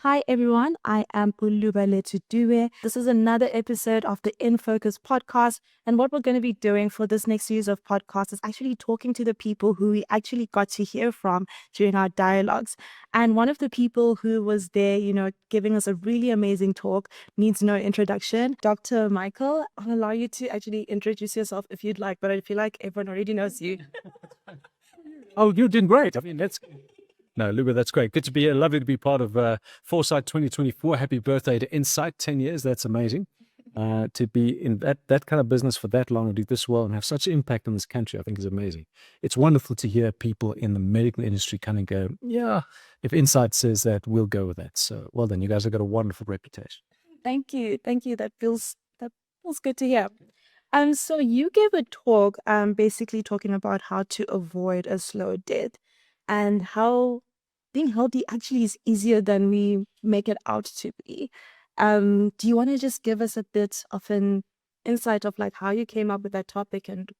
Hi everyone, I am Lubalethu Dube. This is another episode of the In Focus podcast. And what we're going to be doing for this next series of podcasts is actually talking to the people who we actually got to hear from during our dialogues. And one of the people who was there, giving us a really amazing talk needs no introduction. Dr. Michael, I'll allow you to actually introduce yourself if you'd like, but I feel like everyone already knows you. Oh, you're doing great. I mean, No, Luba, that's great. Good to be here. Lovely to be part of Foresight 2024. Happy birthday to Insight, 10 years. That's amazing. To be in that kind of business for that long and do this well and have such impact on this country, I think is amazing. It's wonderful to hear people in the medical industry kind of go, yeah, if Insight says that, we'll go with that. So well done. You guys have got a wonderful reputation. Thank you. Thank you. That feels good to hear. So you gave a talk, basically talking about how to avoid a slow death and how being healthy actually is easier than we make it out to be. Do you want to just give us a bit of an insight of like how you came up with that topic and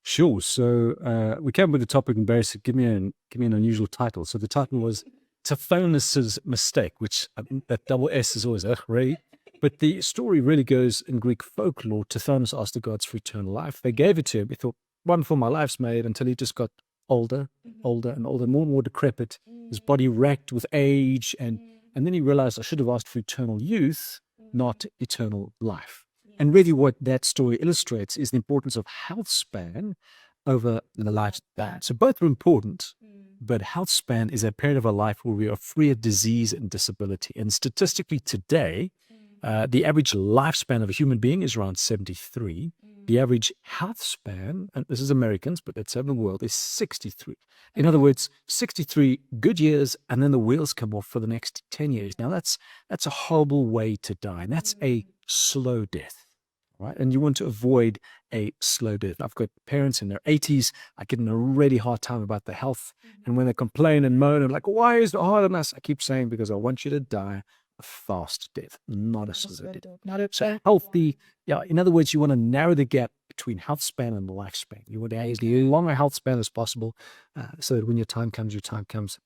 Sure. So we came up with the topic and Barry said, give me an unusual title. So the title was Tithonus's Mistake, which that double S is always right. But the story really goes in Greek folklore. Tithonus asked the gods for eternal life. They gave it to him. He thought, wonderful, my life's made, until he just got older, older and older, more and more decrepit. His body racked with age. And then he realized I should have asked for eternal youth, not eternal life. And really what that story illustrates is the importance of health span over the lifespan. So both are important, but health span is a period of our life where we are free of disease and disability. And statistically today, the average lifespan of a human being is around 73. The average health span, and this is Americans, but that's over the world, is 63. In other words, 63 good years, and then the wheels come off for the next 10 years. Now, that's a horrible way to die, and that's a slow death, right? And you want to avoid a slow death. I've got parents in their 80s. I give them a really hard time about their health. And when they complain and moan, I'm like, why is it hard on us? I keep saying, because I want you to die a fast death, not a slow death. So healthy, in other words, you want to narrow the gap between health span and lifespan. You want to have as long a health span as possible so that when your time comes,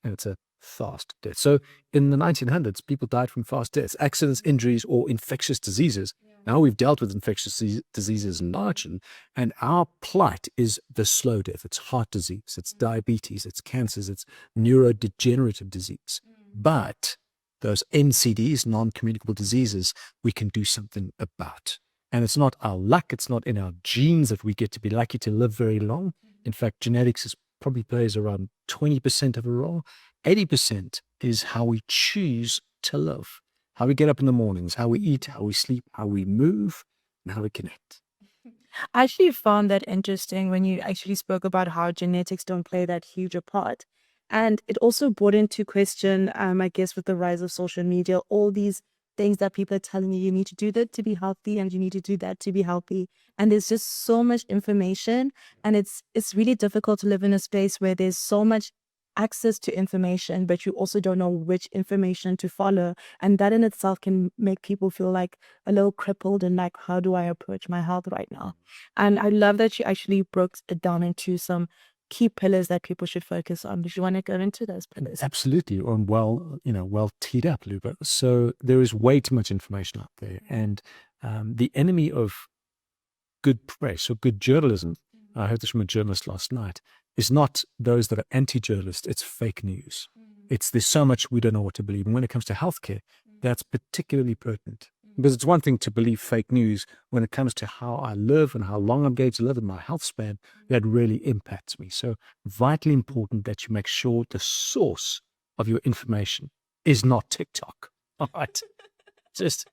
and it's a fast death. So in the 1900s, people died from fast deaths, accidents, injuries, or infectious diseases. Now we've dealt with infectious diseases large, and our plight is the slow death. It's heart disease, it's diabetes, it's cancers, it's neurodegenerative disease. But those NCDs, non-communicable diseases, we can do something about. And it's not our luck, it's not in our genes that we get to be lucky to live very long. In fact, genetics probably plays around 20% of a role. 80% is how we choose to live, how we get up in the mornings, how we eat, how we sleep, how we move, and how we connect. I actually found that interesting when you actually spoke about how genetics don't play that huge a part. And it also brought into question, I guess, with the rise of social media, all these things that people are telling you need to do that to be healthy and you need to do that to be healthy. And there's just so much information. And it's really difficult to live in a space where there's so much access to information, but you also don't know which information to follow. And that in itself can make people feel like a little crippled and like, how do I approach my health right now? And I love that you actually broke it down into some key pillars that people should focus on. Do you want to go into those pillars? Absolutely. And well teed up, Luba. So there is way too much information out there. And the enemy of good press or good journalism, I heard this from a journalist last night, is not those that are anti-journalists, it's fake news. There's so much we don't know what to believe. And when it comes to healthcare, that's particularly pertinent. Because it's one thing to believe fake news when it comes to how I live and how long I'm going to live in my health span, that really impacts me. So vitally important that you make sure the source of your information is not TikTok. All right. Just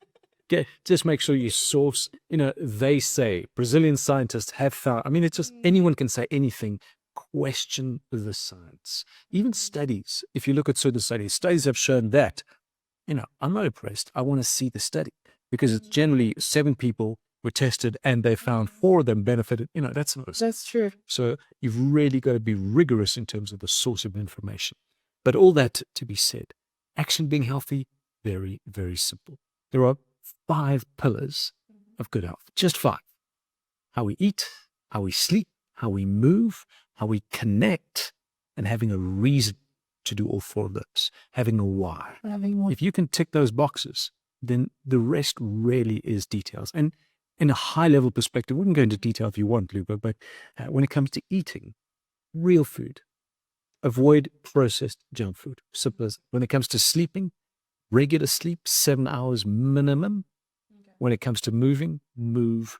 make sure you source, they say Brazilian scientists have found, it's just anyone can say anything. Question the science. Even studies, if you look at certain studies have shown that, I'm not impressed. I want to see the study because it's generally 7 people were tested and they found 4 of them benefited. That's true. So you've really got to be rigorous in terms of the source of information. But all that to be said, action being healthy, very, very simple. There are 5 pillars of good health, just 5. How we eat, how we sleep, how we move, how we connect, and having a reason to do all four of those. Having a why. Having more. If you can tick those boxes, then the rest really is details. And in a high-level perspective, we can go into detail if you want, Luba, but when it comes to eating, real food, avoid processed junk food. Simple as. When it comes to sleeping, regular sleep, 7 hours minimum. Okay. When it comes to moving, move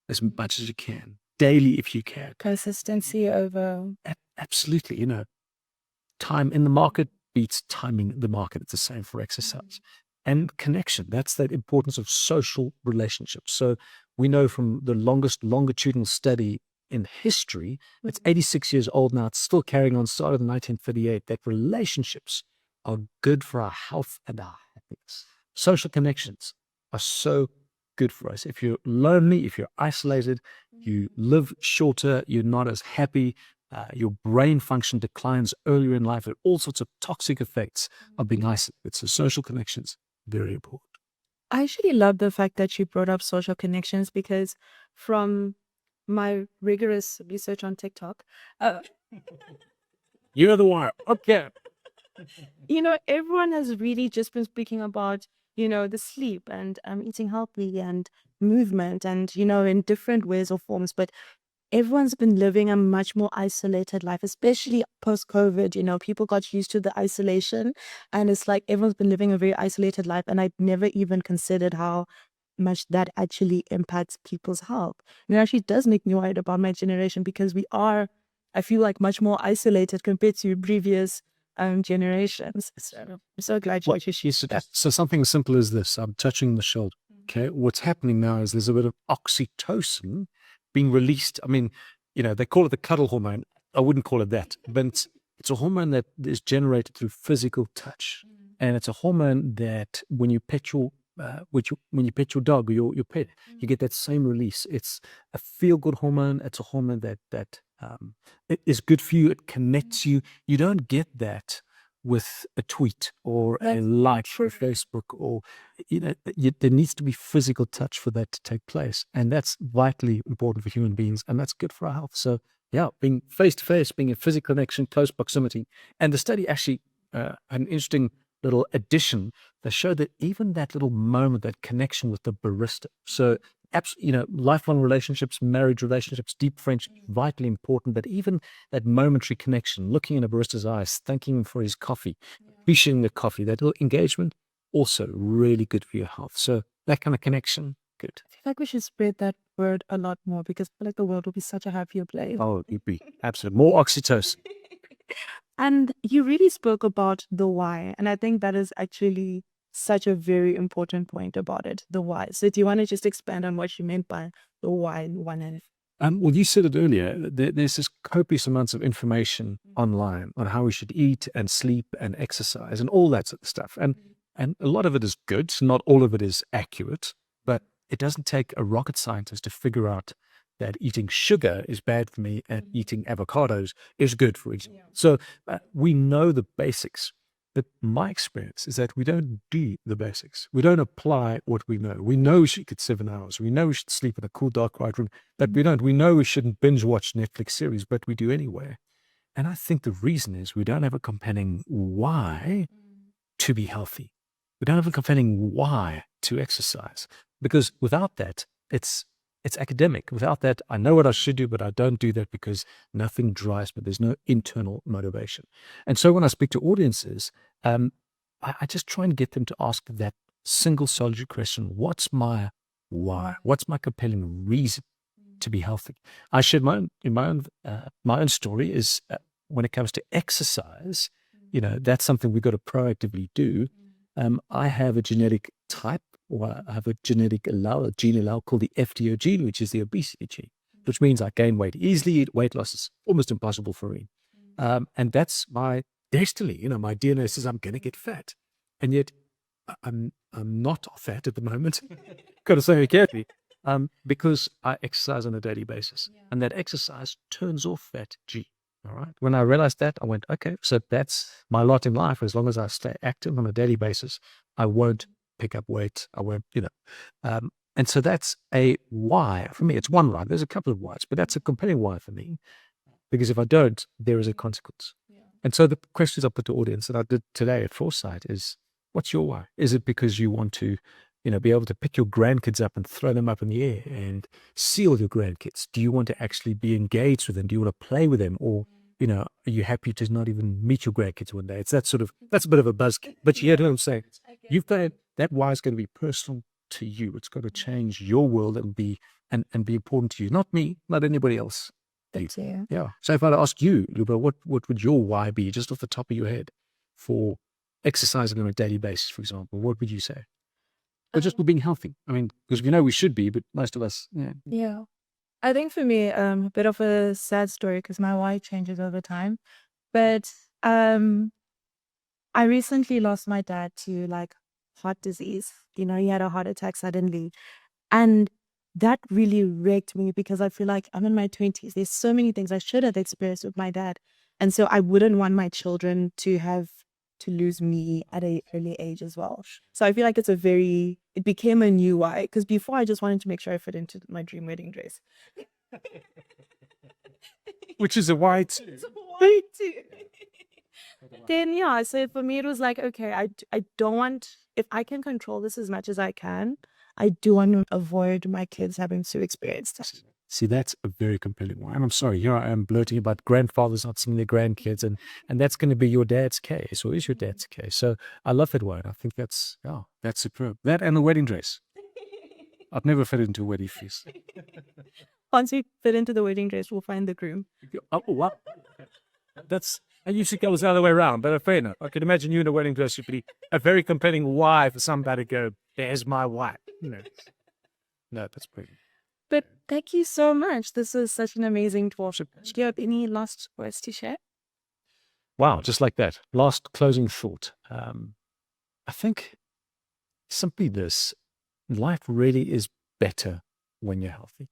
as much as you can. Daily if you can. Consistency over. Absolutely. You know, time in the market beats timing the market. It's the same for exercise. And connection. That's the importance of social relationships. So we know from the longest longitudinal study in history, it's 86 years old now, it's still carrying on, started in 1938, that relationships are good for our health and our happiness. Social connections are so good for us. If you're lonely, if you're isolated, you live shorter, you're not as happy, your brain function declines earlier in life. There are all sorts of toxic effects of being isolated. So social connections, very important. I actually love the fact that you brought up social connections, because from my rigorous research on TikTok, You're the one. Okay. everyone has really just been speaking about, the sleep and eating healthy and movement and, in different ways or forms. But everyone's been living a much more isolated life, especially post-COVID. People got used to the isolation, and it's like everyone's been living a very isolated life. And I'd never even considered how much that actually impacts people's health. And it actually does make me worried about my generation, because we are, I feel like, much more isolated compared to previous generations. So I'm so glad you actually shared that. So something as simple as this, I'm touching the shoulder. Okay. What's happening now is there's a bit of oxytocin being released. I mean, they call it the cuddle hormone. I wouldn't call it that, but it's a hormone that is generated through physical touch. And it's a hormone that when you pet your when you pet your dog or your pet, you get that same release. It's a feel-good hormone. It's a hormone that it is good for you. It connects you. You don't get that with a tweet or a like for Facebook, or there needs to be physical touch for that to take place, and that's vitally important for human beings, and that's good for our health. So yeah, being face to face, being in physical connection, close proximity. And the study actually an interesting little addition that showed that even that little moment, that connection with the barista. So lifelong relationships, marriage relationships, deep friendship, vitally important. But even that momentary connection, looking in a barista's eyes, thanking him for his coffee, appreciating the coffee, that little engagement, also really good for your health. So that kind of connection, good. I feel like we should spread that word a lot more, because I feel like the world will be such a happier place. Oh, it'd be absolutely more oxytocin. And you really spoke about the why. And I think that is actually such a very important point about it, the why. So do you want to just expand on what you meant by the why in one end? Well, you said it earlier. There's this copious amounts of information online on how we should eat and sleep and exercise and all that sort of stuff. And a lot of it is good. Not all of it is accurate, but it doesn't take a rocket scientist to figure out that eating sugar is bad for me and eating avocados is good for eating. So we know the basics. But my experience is that we don't do the basics. We don't apply what we know. We know we should get 7 hours. We know we should sleep in a cool, dark, quiet room, but we don't. We know we shouldn't binge watch Netflix series, but we do anyway. And I think the reason is we don't have a compelling why to be healthy. We don't have a compelling why to exercise, because without that, it's academic. Without that, I know what I should do, but I don't do that because nothing drives me. There's no internal motivation. And so when I speak to audiences, I just try and get them to ask that single solitary question: what's my why? What's my compelling reason to be healthy? I shared my own story is when it comes to exercise, that's something we've got to proactively do. I have a genetic type, or I have a genetic allele, a gene allele called the FTO gene, which is the obesity gene, which means I gain weight easily. Weight loss is almost impossible for me. And that's my destiny. My DNA says I'm going to get fat. And yet I'm not fat at the moment. Got to say it carefully. Because I exercise on a daily basis. And that exercise turns off that gene. All right. When I realized that, I went, okay, so that's my lot in life. As long as I stay active on a daily basis, I won't pick up weight. I won't, and so that's a why for me. It's one why. There's a couple of whys, but that's a compelling why for me, because if I don't, there is a consequence. And so the questions I put to the audience that I did today at Foresight is, what's your why? Is it because you want to, be able to pick your grandkids up and throw them up in the air and see all your grandkids? Do you want to actually be engaged with them? Do you want to play with them? Or, are you happy to not even meet your grandkids one day? It's that's a bit of a buzzkill. But you hear what I'm saying? You've got that why is going to be personal to you. It's going to change your world and be important to you. Not me, not anybody else. That's you. Yeah. So if I were to ask you, Luba, what would your why be, just off the top of your head, for exercising on a daily basis, for example? What would you say? Or just for being healthy? I mean, because we should be, but most of us, Yeah. I think for me, a bit of a sad story because my why changes over time. But I recently lost my dad to like heart disease. He had a heart attack suddenly. And that really wrecked me because I feel like I'm in my 20s. There's so many things I should have experienced with my dad. And so I wouldn't want my children to have to lose me at an early age as well. So I feel like it became a new why. Because before I just wanted to make sure I fit into my dream wedding dress. which is a why too. It's a why too. Then yeah, so for me it was like, okay, I don't want, if I can control this as much as I can, I do want to avoid my kids having to experience that. See, that's a very compelling one. And I'm sorry, here I am blurting about grandfathers not seeing their grandkids, and that's going to be your dad's case, or is your dad's case. So I love that one. I think that's superb. That and the wedding dress. I've never fit into a wedding feast. Once we fit into the wedding dress, we'll find the groom. Oh, wow. I usually goes the other way around, but fair enough. I can imagine you in a wedding dress would be a very compelling why for somebody to go, there's my wife. No, that's brilliant. But thank you so much. This was such an amazing talk. Do you have any last words to share? Wow, just like that. Last closing thought. I think simply this: life really is better when you're healthy.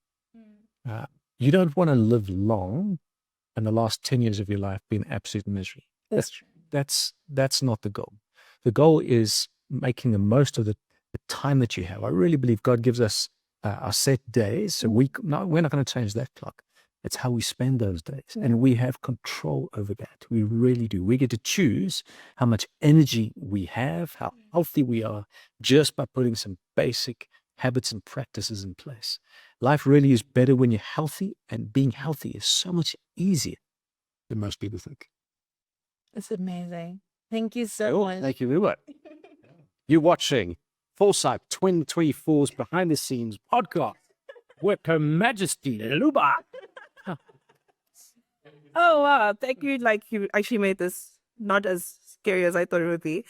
You don't want to live long and the last 10 years of your life be in absolute misery. That's true. That's not the goal. The goal is making the most of the time that you have. I really believe God gives us our set days. So we're not going to change that clock. It's how we spend those days. And we have control over that. We really do. We get to choose how much energy we have, how healthy we are, just by putting some basic habits and practices in place. Life really is better when you're healthy, and being healthy is so much easier than most people think. It's amazing. Thank you so much. Thank you, Luba. You're watching Foresight 2024's Behind the Scenes podcast with Her Majesty Luba. Oh, wow. Thank you. Like, you actually made this not as scary as I thought it would be.